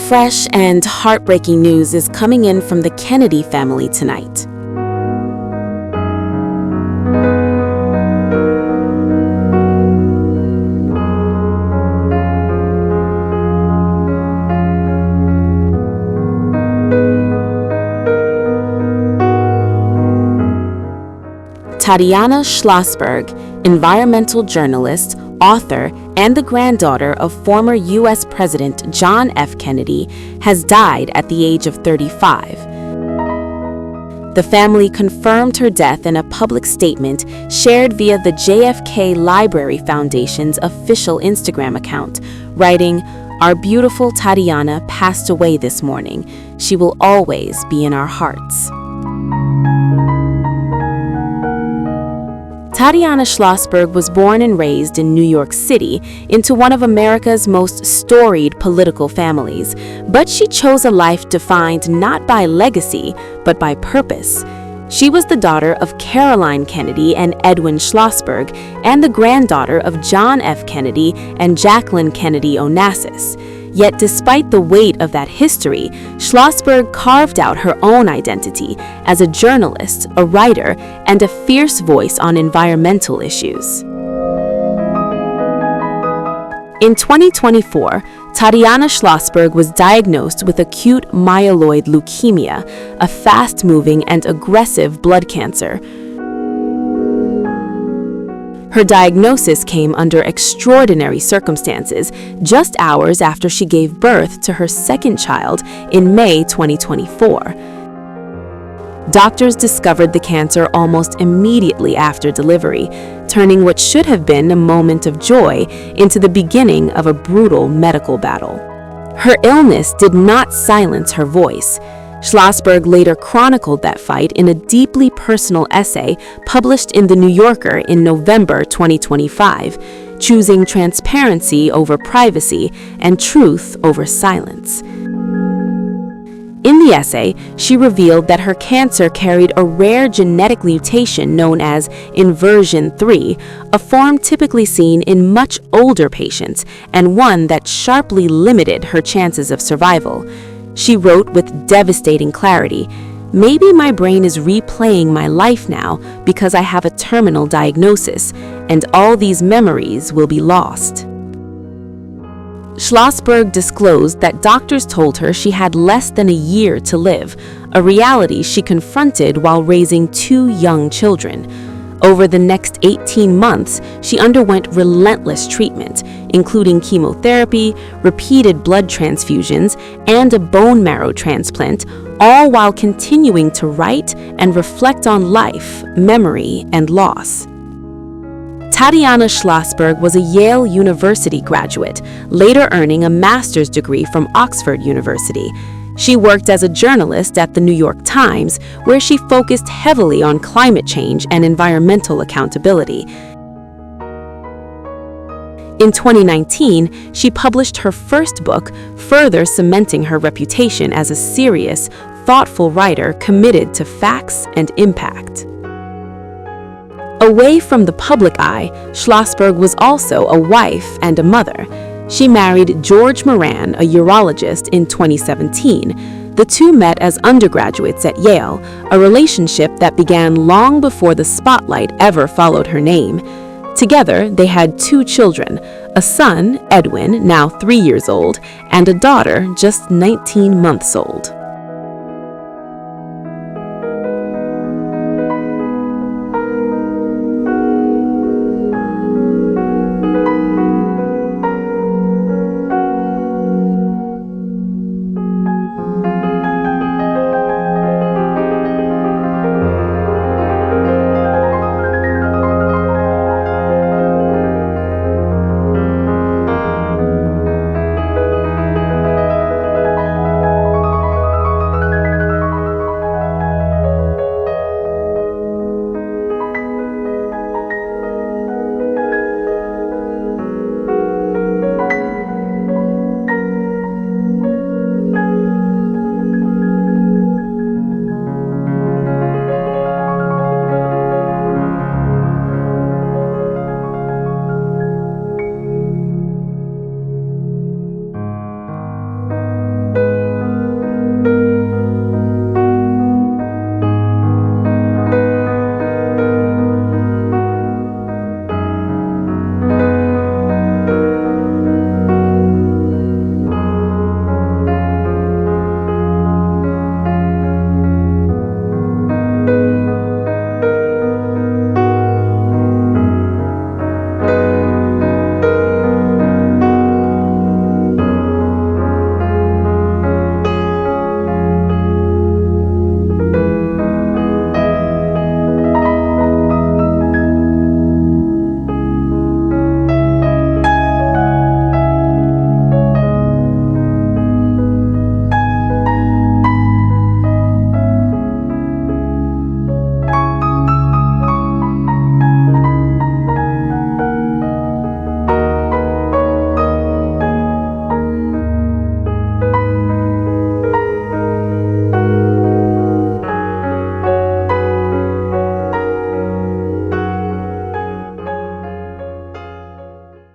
Fresh and heartbreaking news is coming in from the Kennedy family tonight. Tatiana Schlossberg, environmental journalist, author, and the granddaughter of former U.S. President John F. Kennedy, has died at the age of 35. The family confirmed her death in a public statement shared via the JFK Library Foundation's official Instagram account, writing, "Our beautiful Tatiana passed away this morning. She will always be in our hearts." Tatiana Schlossberg was born and raised in New York City into one of America's most storied political families, but she chose a life defined not by legacy, but by purpose. She was the daughter of Caroline Kennedy and Edwin Schlossberg, and the granddaughter of John F. Kennedy and Jacqueline Kennedy Onassis. Yet despite the weight of that history, Schlossberg carved out her own identity as a journalist, a writer, and a fierce voice on environmental issues. In 2024, Tatiana Schlossberg was diagnosed with acute myeloid leukemia, a fast-moving and aggressive blood cancer. Her diagnosis came under extraordinary circumstances, just hours after she gave birth to her second child in May 2024. Doctors discovered the cancer almost immediately after delivery, turning what should have been a moment of joy into the beginning of a brutal medical battle. Her illness did not silence her voice. Schlossberg later chronicled that fight in a deeply personal essay published in The New Yorker in November 2025, choosing transparency over privacy and truth over silence. In the essay, she revealed that her cancer carried a rare genetic mutation known as inversion 3, a form typically seen in much older patients and one that sharply limited her chances of survival. She wrote with devastating clarity, "Maybe my brain is replaying my life now because I have a terminal diagnosis, and all these memories will be lost." Schlossberg disclosed that doctors told her she had less than a year to live, a reality she confronted while raising 2 young children. Over the next 18 months, she underwent relentless treatment, including chemotherapy, repeated blood transfusions, and a bone marrow transplant, all while continuing to write and reflect on life, memory, and loss. Tatiana Schlossberg was a Yale University graduate, later earning a master's degree from Oxford University. She worked as a journalist at the New York Times, where she focused heavily on climate change and environmental accountability. In 2019, she published her first book, further cementing her reputation as a serious, thoughtful writer committed to facts and impact. Away from the public eye, Schlossberg was also a wife and a mother. She married George Moran, a urologist, in 2017. The two met as undergraduates at Yale, a relationship that began long before the spotlight ever followed her name. Together, they had 2 children, a son, Edwin, now 3 years old, and a daughter just 19 months old.